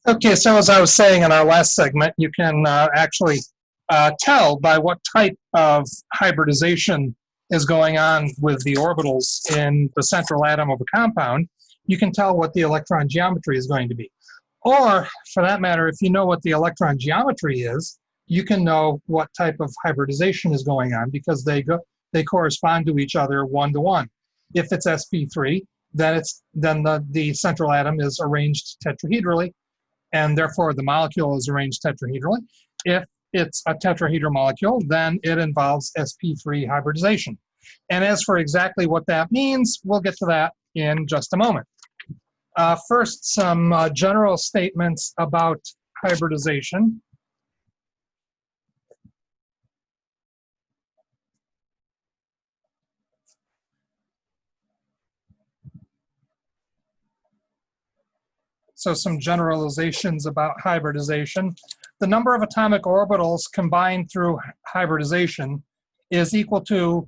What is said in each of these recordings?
Okay, so as I was saying in our last segment, you can actually tell by what type of hybridization is going on with the orbitals in the central atom of a compound. You can tell what the electron geometry is going to be. Or, for that matter, if you know what the electron geometry is, you can know what type of hybridization is going on because they correspond to each other one to one. If it's sp3, then the central atom is arranged tetrahedrally, and therefore the molecule is arranged tetrahedrally. If it's a tetrahedral molecule, then it involves sp3 hybridization. And as for exactly what that means, we'll get to that in just a moment. First, some general statements about hybridization. So some generalizations about hybridization. The number of atomic orbitals combined through hybridization is equal to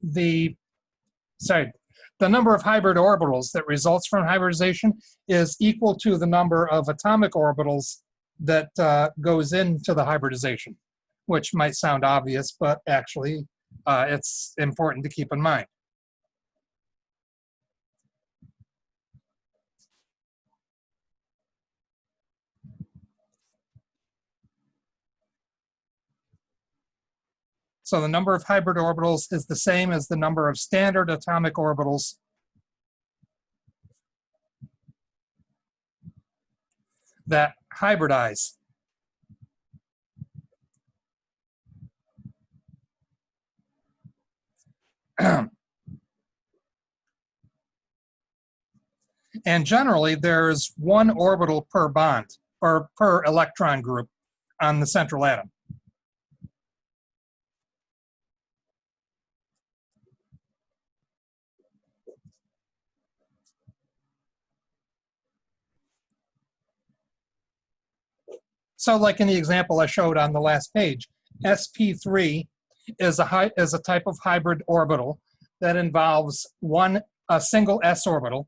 the number of hybrid orbitals that results from hybridization is equal to the number of atomic orbitals that goes into the hybridization, which might sound obvious, but actually it's important to keep in mind. So the number of hybrid orbitals is the same as the number of standard atomic orbitals that hybridize. And generally, there's one orbital per bond, or per electron group on the central atom. So like in the example I showed on the last page, sp3 is a type of hybrid orbital that involves a single s orbital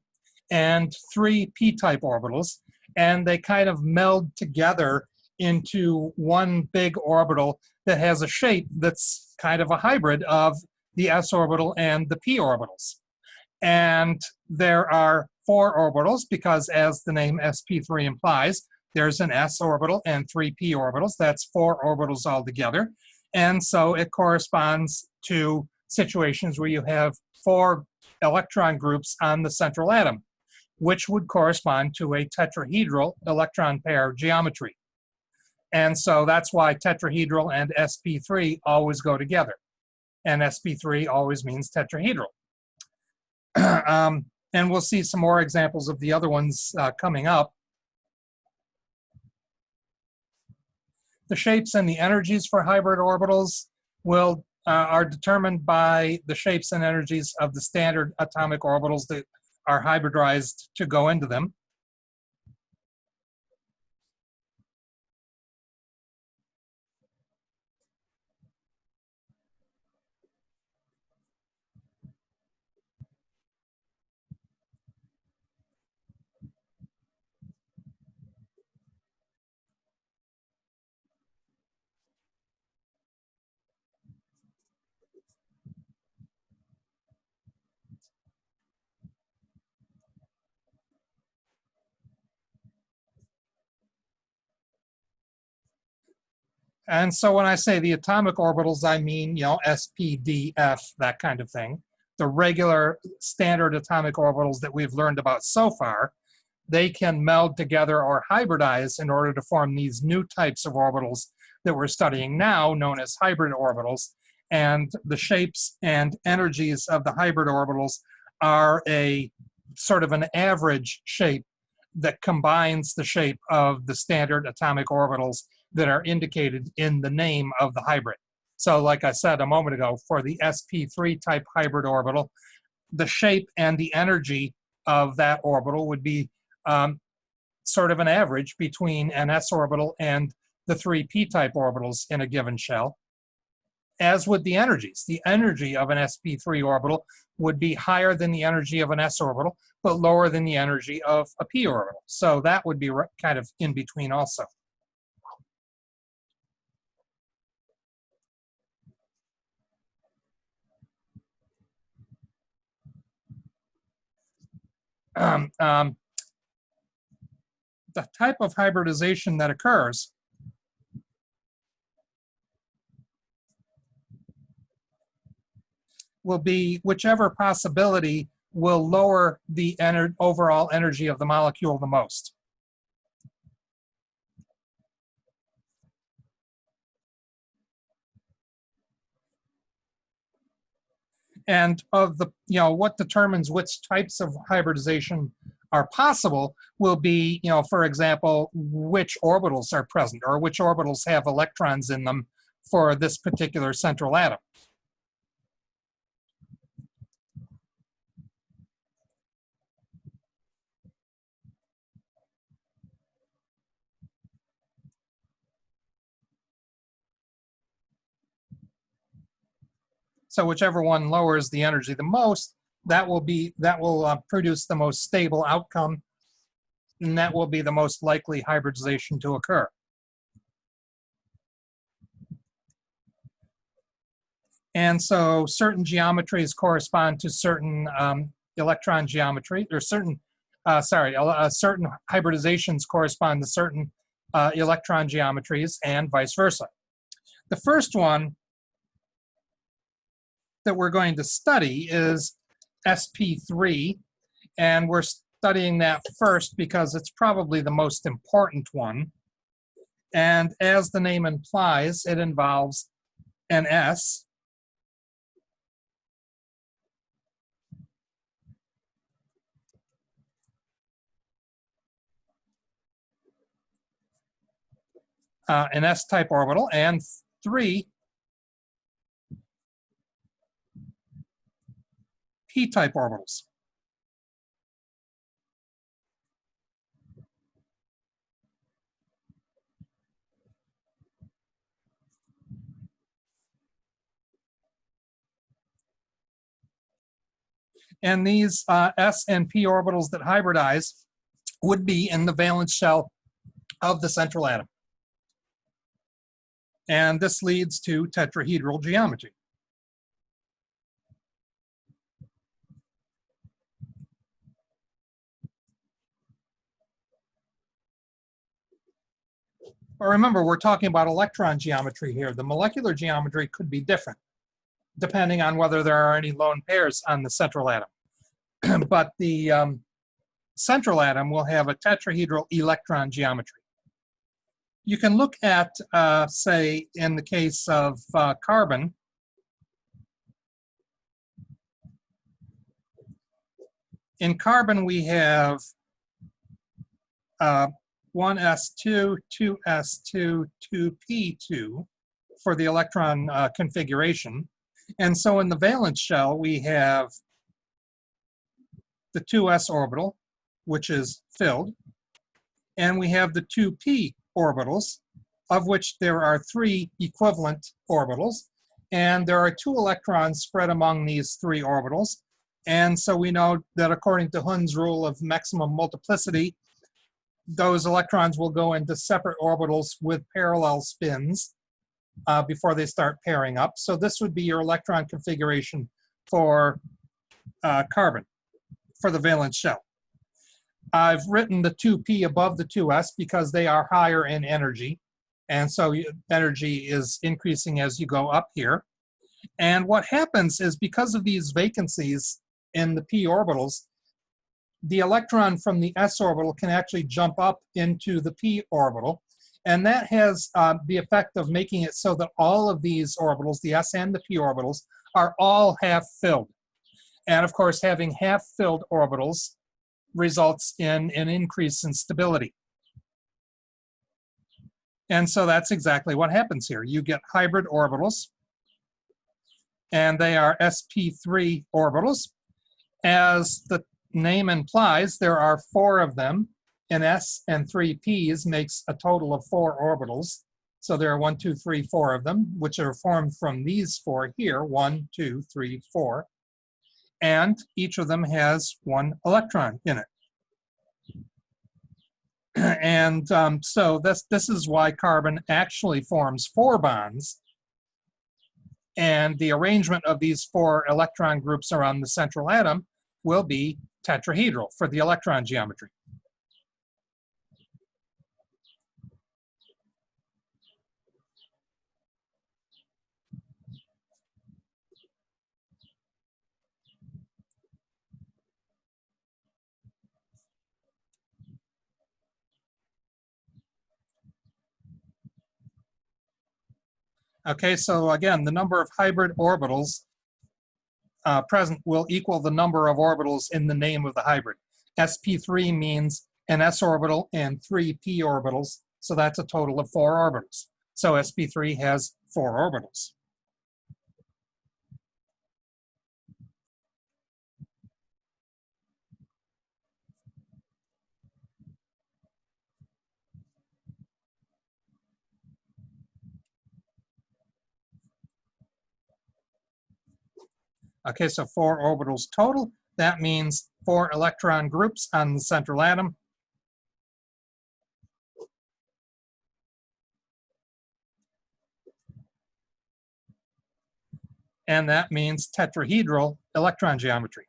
and three p-type orbitals, and they kind of meld together into one big orbital that has a shape that's kind of a hybrid of the s orbital and the p orbitals. And there are four orbitals because, as the name sp3 implies, there's an s orbital and three p orbitals. That's four orbitals altogether. And so it corresponds to situations where you have four electron groups on the central atom, which would correspond to a tetrahedral electron pair geometry. And so that's why tetrahedral and sp3 always go together. And sp3 always means tetrahedral. And we'll see some more examples of the other ones coming up. The shapes and the energies for hybrid orbitals are determined by the shapes and energies of the standard atomic orbitals that are hybridized to go into them. And so when I say the atomic orbitals, I mean, s, p, d, f, that kind of thing. The regular standard atomic orbitals that we've learned about so far, they can meld together or hybridize in order to form these new types of orbitals that we're studying now, known as hybrid orbitals. And the shapes and energies of the hybrid orbitals are a sort of an average shape that combines the shape of the standard atomic orbitals that are indicated in the name of the hybrid. So like I said a moment ago, for the sp3 type hybrid orbital, the shape and the energy of that orbital would be sort of an average between an s orbital and the three p-type orbitals in a given shell. as would the energies. The energy of an sp3 orbital would be higher than the energy of an s orbital, but lower than the energy of a p orbital. So that would be kind of in between also. The type of hybridization that occurs will be whichever possibility will lower the overall energy of the molecule the most. And of the, what determines which types of hybridization are possible will be, for example, which orbitals are present or which orbitals have electrons in them for this particular central atom. So whichever one lowers the energy the most, that will produce the most stable outcome, and that will be the most likely hybridization to occur. And so certain geometries correspond to certain electron geometry, or certain hybridizations correspond to certain electron geometries, and vice versa. The first one that we're going to study is sp3, and we're studying that first because it's probably the most important one. And as the name implies, it involves an s an s-type orbital and 3 p-type orbitals. And these s and p orbitals that hybridize would be in the valence shell of the central atom. And this leads to tetrahedral geometry. But remember, we're talking about electron geometry here. The molecular geometry could be different, depending on whether there are any lone pairs on the central atom. But the central atom will have a tetrahedral electron geometry. You can look at, say, in the case of carbon, in carbon we have 1s2, 2s2, 2p2 for the electron configuration. And so in the valence shell, we have the 2s orbital, which is filled, and we have the 2p orbitals, of which there are 3 equivalent orbitals, and there are 2 electrons spread among these 3 orbitals. And so we know that according to Hund's rule of maximum multiplicity, those electrons will go into separate orbitals with parallel spins before they start pairing up. So this would be your electron configuration for carbon, for the valence shell. I've written the 2p above the 2s because they are higher in energy. And so energy is increasing as you go up here. And what happens is because of these vacancies in the p orbitals, the electron from the s orbital can actually jump up into the p orbital. And that has the effect of making it so that all of these orbitals, the s and the p orbitals, are all half-filled. And of course, having half-filled orbitals results in an increase in stability. And so that's exactly what happens here. You get hybrid orbitals, and they are sp3 orbitals. As the name implies, there are 4 of them, and s and 3 p's makes a total of 4 orbitals. So there are 1, 2, 3, 4 of them, which are formed from these 4 here, 1, 2, 3, 4. And each of them has 1 electron in it. And so this is why carbon actually forms 4 bonds. And the arrangement of these 4 electron groups around the central atom will be tetrahedral for the electron geometry. Okay, so again, the number of hybrid orbitals present will equal the number of orbitals in the name of the hybrid. sp3 means an s orbital and 3 p orbitals, so that's a total of 4 orbitals. So sp3 has 4 orbitals. Okay, so 4 orbitals total. That means 4 electron groups on the central atom. And that means tetrahedral electron geometry.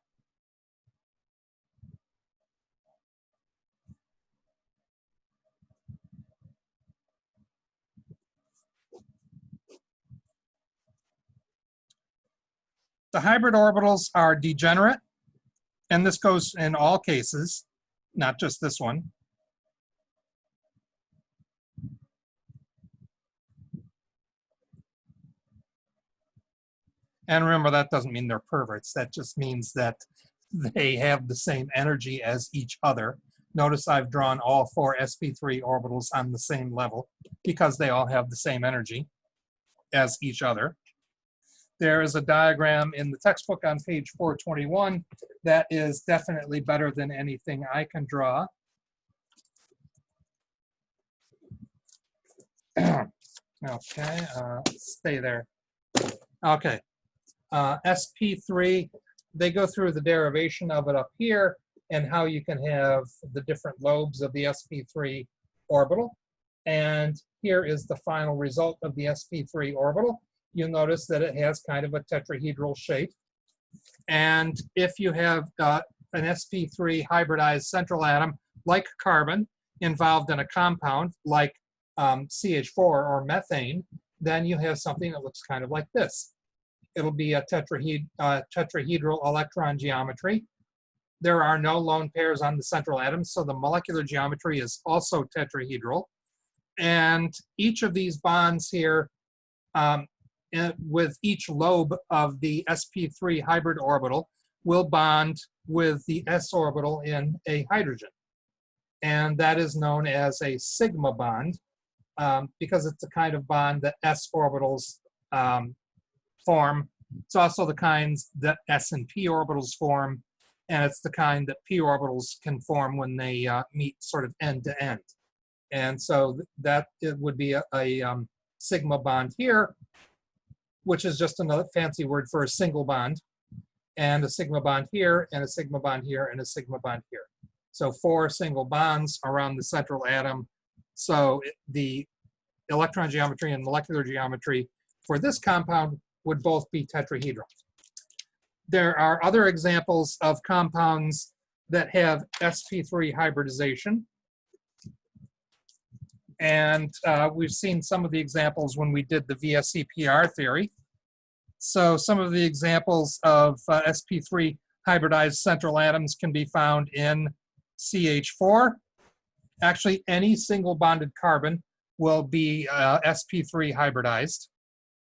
The hybrid orbitals are degenerate, and this goes in all cases, not just this one. And remember, that doesn't mean they're perverts. That just means that they have the same energy as each other. Notice I've drawn all 4 sp3 orbitals on the same level because they all have the same energy as each other. There is a diagram in the textbook on page 421 that is definitely better than anything I can draw. Okay, stay there. Okay, sp3, they go through the derivation of it up here and how you can have the different lobes of the sp3 orbital. And here is the final result of the sp3 orbital. You'll notice that it has kind of a tetrahedral shape. And if you have an sp3 hybridized central atom like carbon involved in a compound like CH4 or methane, then you have something that looks kind of like this. It'll be a tetrahedral electron geometry. There are no lone pairs on the central atom, so the molecular geometry is also tetrahedral. And each of these bonds here, with each lobe of the sp3 hybrid orbital, will bond with the s orbital in a hydrogen. And that is known as a sigma bond because it's the kind of bond that s orbitals form. It's also the kinds that s and p orbitals form, and it's the kind that p orbitals can form when they meet sort of end to end. And so that it would be a sigma bond here, which is just another fancy word for a single bond, and a sigma bond here, and a sigma bond here, and a sigma bond here. So 4 single bonds around the central atom. So the electron geometry and molecular geometry for this compound would both be tetrahedral. There are other examples of compounds that have sp3 hybridization. And we've seen some of the examples when we did the VSEPR theory. So some of the examples of sp3 hybridized central atoms can be found in CH4. Actually, any single bonded carbon will be sp3 hybridized,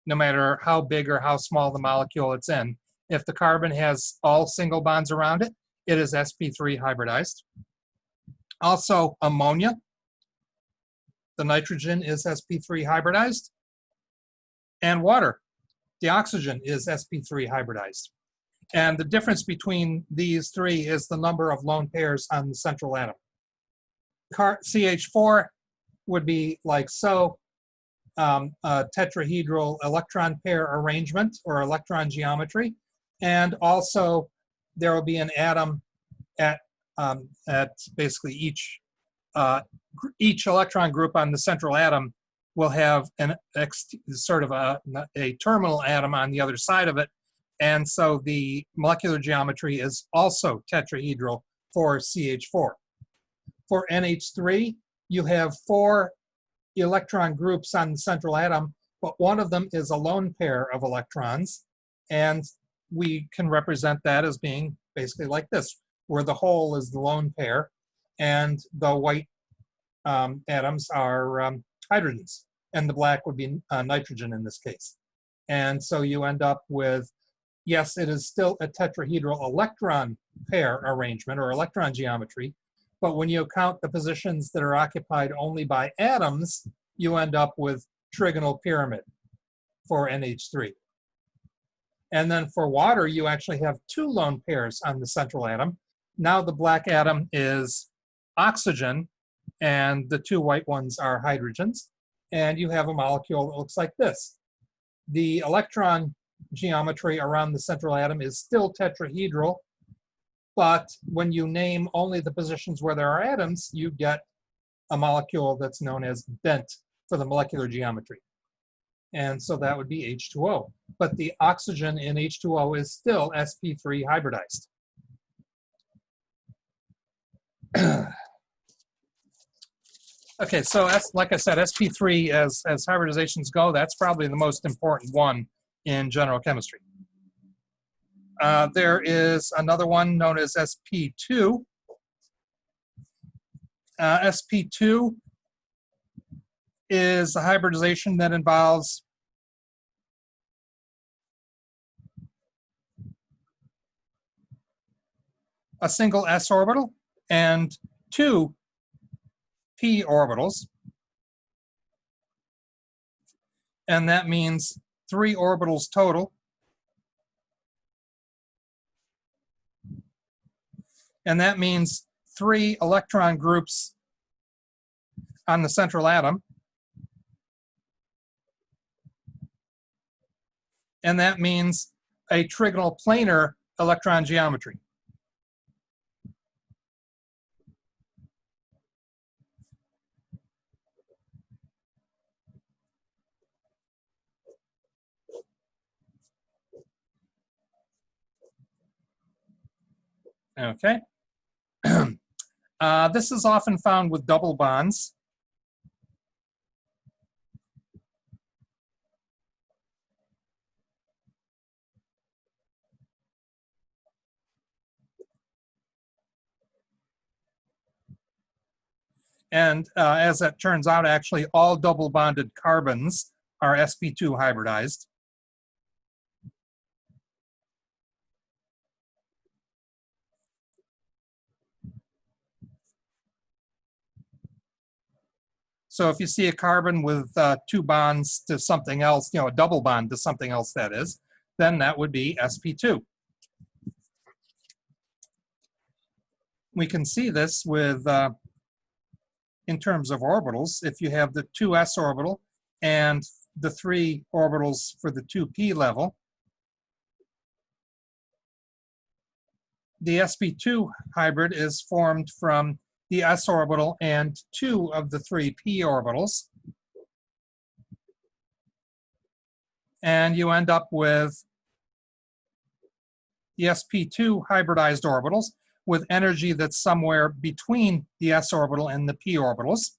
no matter how big or how small the molecule it's in. If the carbon has all single bonds around it, it is sp3 hybridized. Also, ammonia. The nitrogen is sp3 hybridized. And water, the oxygen, is sp3 hybridized. And the difference between these 3 is the number of lone pairs on the central atom. CH4 would be like so. tetrahedral electron pair arrangement or electron geometry. And also there will be an atom at basically each electron group on the central atom will have sort of a terminal atom on the other side of it. And so the molecular geometry is also tetrahedral for CH4. For NH3, you have 4 electron groups on the central atom, but one of them is a lone pair of electrons. And we can represent that as being basically like this, where the whole is the lone pair and the white atoms are hydrogens, and the black would be nitrogen in this case. And so you end up with, yes, it is still a tetrahedral electron pair arrangement or electron geometry, but when you count the positions that are occupied only by atoms, you end up with trigonal pyramid for NH3. And then for water, you actually have 2 lone pairs on the central atom. Now the black atom is oxygen, and the 2 white ones are hydrogens. And you have a molecule that looks like this. The electron geometry around the central atom is still tetrahedral, but when you name only the positions where there are atoms, you get a molecule that's known as bent for the molecular geometry. And so that would be H2O. But the oxygen in H2O is still sp3 hybridized. Okay, so like I said, sp3 as hybridizations go, that's probably the most important one in general chemistry. There is another one known as sp2. sp2 is a hybridization that involves a single s orbital and 2 p orbitals. And that means 3 orbitals total. And that means 3 electron groups on the central atom. And that means a trigonal planar electron geometry. Okay. This is often found with double bonds. And as it turns out, actually, all double bonded carbons are sp2 hybridized. So if you see a carbon with 2 bonds to something else, a double bond to something else that is, then that would be sp2. We can see this with, in terms of orbitals, if you have the 2s orbital and the 3 orbitals for the 2p level, the sp2 hybrid is formed from the s orbital and 2 of the 3 p orbitals. And you end up with the sp2 hybridized orbitals with energy that's somewhere between the s orbital and the p orbitals.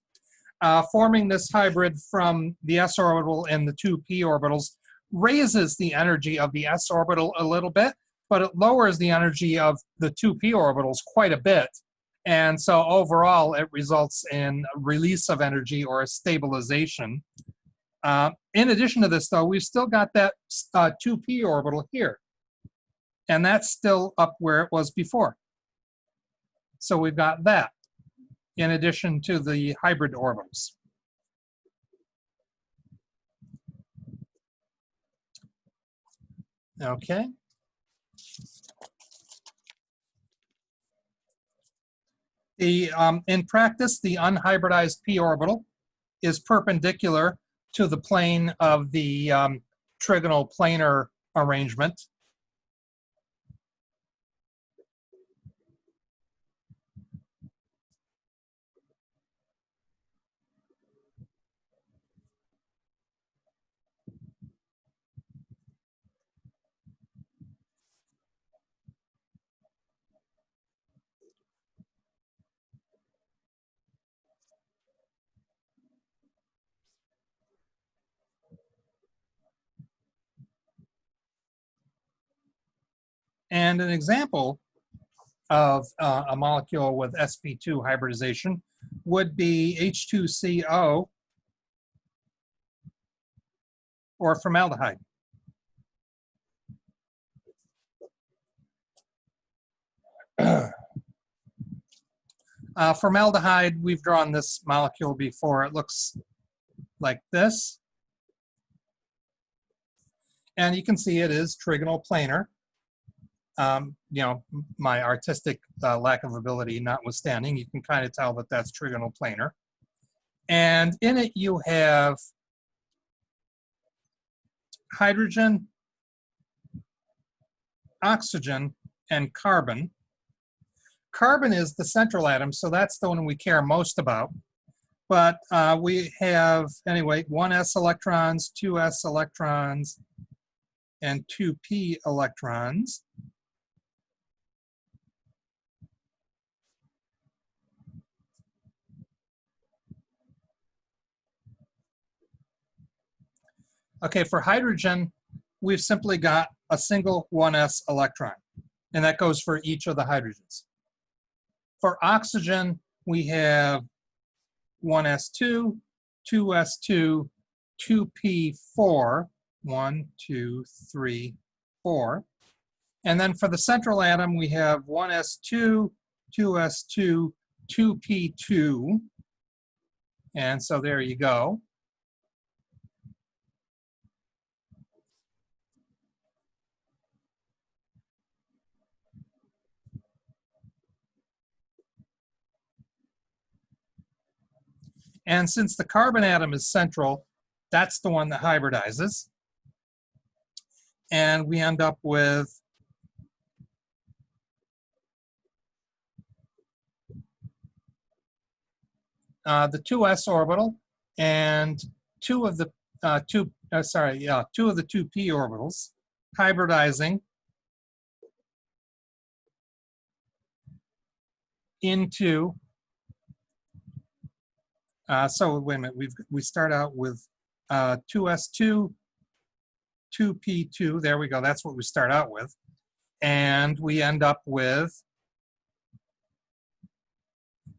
Forming this hybrid from the s orbital and the 2 p orbitals raises the energy of the s orbital a little bit, but it lowers the energy of the 2 p orbitals quite a bit. And so overall, it results in a release of energy or a stabilization. In addition to this, though, we've still got that 2p orbital here. And that's still up where it was before. So we've got that in addition to the hybrid orbitals. Okay. In practice, the unhybridized p orbital is perpendicular to the plane of the trigonal planar arrangement. And an example of a molecule with sp2 hybridization would be H2CO or formaldehyde. Formaldehyde, we've drawn this molecule before. It looks like this. And you can see it is trigonal planar. You know, my artistic lack of ability notwithstanding, you can kind of tell that that's trigonal planar. And in it you have hydrogen, oxygen, and carbon. Carbon is the central atom, so that's the one we care most about. But we have, anyway, 1s electrons, 2s electrons, and 2p electrons. Okay, for hydrogen, we've simply got a single 1s electron, and that goes for each of the hydrogens. For oxygen, we have 1s2, 2s2, 2p4, 1, 2, 3, 4. And then for the central atom, we have 1s2, 2s2, 2p2. And so there you go. And since the carbon atom is central, that's the one that hybridizes. And we end up with the 2s orbital and two of the 2p orbitals hybridizing into so wait a minute, we start out with 2s2, 2p2, there we go, that's what we start out with. And we end up with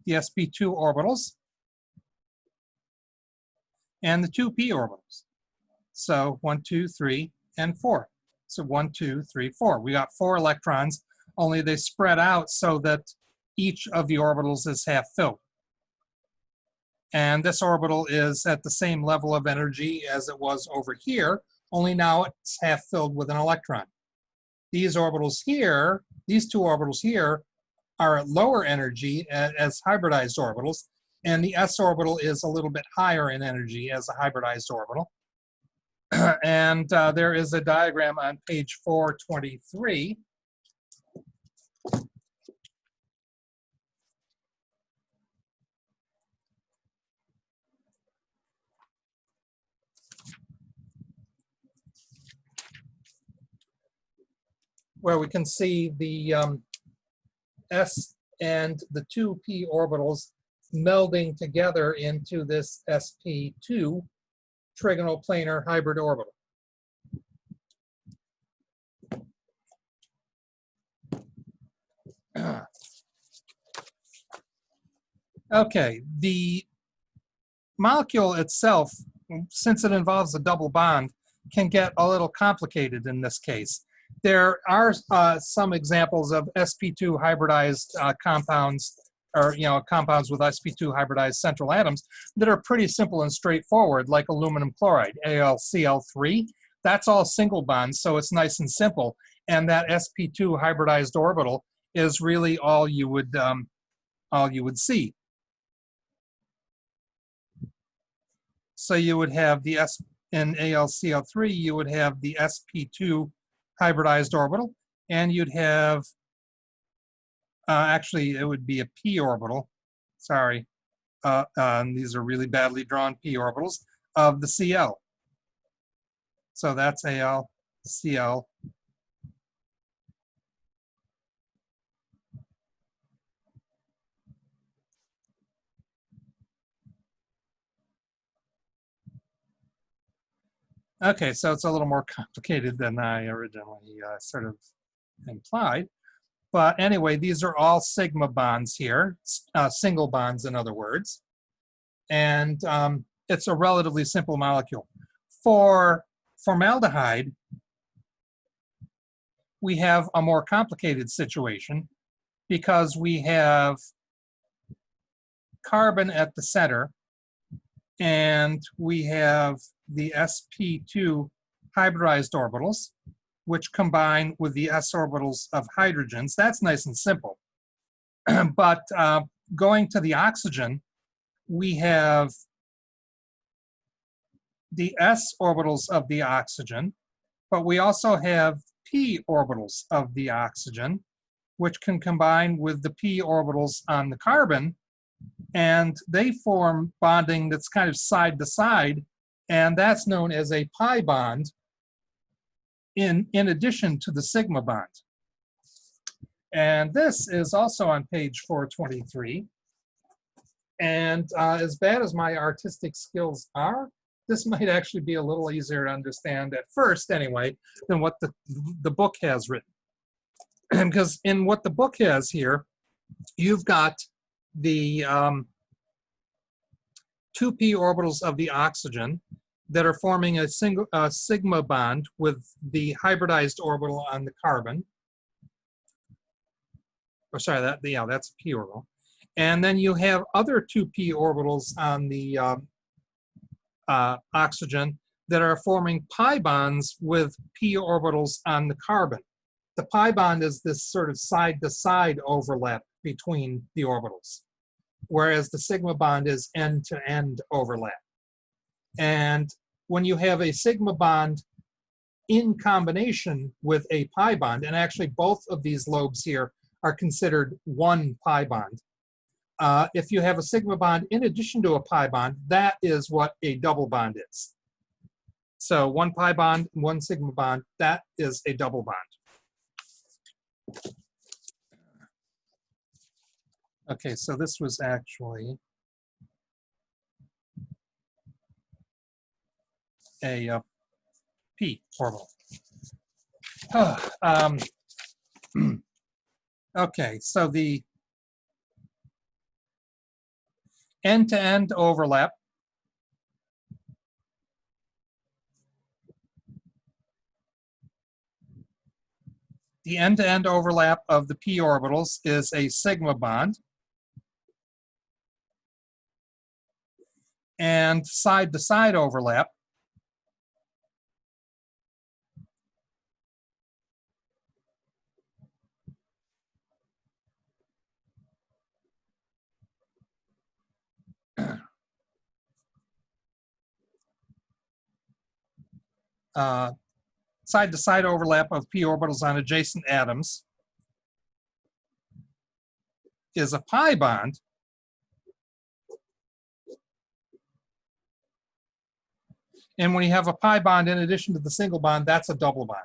the sp2 orbitals and the 2p orbitals. So 1, 2, 3, and 4. So 1, 2, 3, 4. We got 4 electrons, only they spread out so that each of the orbitals is half filled. And this orbital is at the same level of energy as it was over here, only now it's half filled with an electron. These orbitals here, these two orbitals here, are at lower energy as hybridized orbitals, and the s orbital is a little bit higher in energy as a hybridized orbital. And there is a diagram on page 423. Where we can see the s and the 2p orbitals melding together into this sp2 trigonal planar hybrid orbital. Okay, the molecule itself, since it involves a double bond, can get a little complicated in this case. There are some examples of sp2 hybridized compounds, or compounds with sp2 hybridized central atoms that are pretty simple and straightforward, like aluminum chloride, AlCl3. That's all single bonds, so it's nice and simple. And that sp2 hybridized orbital is really all you would see. So you would have the S in AlCl3, you would have the sp2 hybridized orbital, and you'd have, actually, it would be a p orbital. Sorry. These are really badly drawn p orbitals of the Cl. So that's AlCl. Okay, so it's a little more complicated than I originally sort of implied. But anyway, these are all sigma bonds here, single bonds in other words. And it's a relatively simple molecule. For formaldehyde, we have a more complicated situation because we have carbon at the center and we have the sp2 hybridized orbitals, which combine with the s orbitals of hydrogens. That's nice and simple. But going to the oxygen, we have the s orbitals of the oxygen, but we also have p orbitals of the oxygen, which can combine with the p orbitals on the carbon, and they form bonding that's kind of side to side, and that's known as a pi bond in addition to the sigma bond. And this is also on page 423. And as bad as my artistic skills are, this might actually be a little easier to understand at first anyway than what the book has written. Because in what the book has here, you've got the 2p orbitals of the oxygen that are forming a single sigma bond with the hybridized orbital on the carbon. Or sorry, that's a p orbital. And then you have other 2p orbitals on the oxygen that are forming pi bonds with p orbitals on the carbon. The pi bond is this sort of side-to-side overlap between the orbitals, whereas the sigma bond is end-to-end overlap. And when you have a sigma bond in combination with a pi bond, and actually both of these lobes here are considered one pi bond. If you have a sigma bond in addition to a pi bond, that is what a double bond is. So one pi bond, one sigma bond, that is a double bond. Okay, so this was actually a p orbital. Okay, so the end-to-end overlap of the p orbitals is a sigma bond. And side-to-side overlap side-to-side overlap of p orbitals on adjacent atoms is a pi bond. And when you have a pi bond in addition to the single bond, that's a double bond.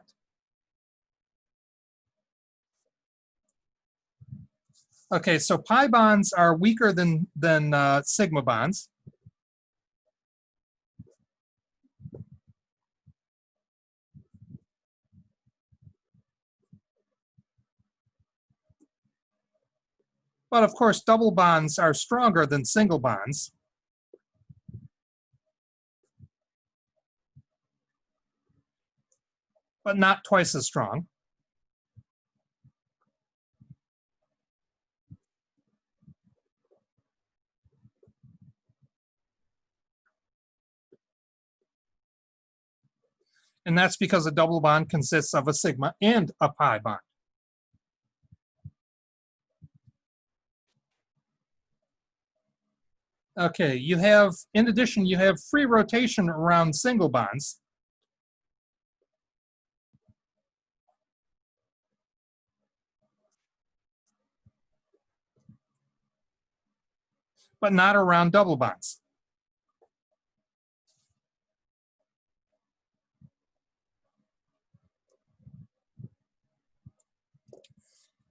Okay, so pi bonds are weaker than sigma bonds. But of course, double bonds are stronger than single bonds. But not twice as strong. And that's because a double bond consists of a sigma and a pi bond. Okay, you have, in addition, you have free rotation around single bonds. But not around double bonds.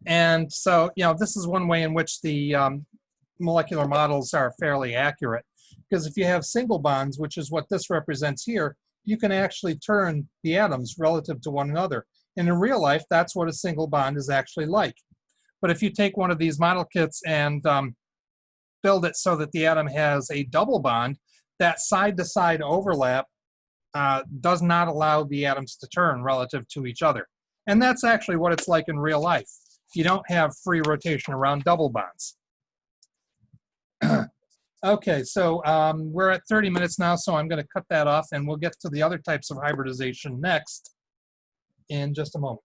And so, this is one way in which the molecular models are fairly accurate. Because if you have single bonds, which is what this represents here, you can actually turn the atoms relative to one another. And in real life, that's what a single bond is actually like. But if you take one of these model kits and build it so that the atom has a double bond, that side-to-side overlap does not allow the atoms to turn relative to each other. And that's actually what it's like in real life. You don't have free rotation around double bonds. Okay, so we're at 30 minutes now, so I'm going to cut that off, and we'll get to the other types of hybridization next in just a moment.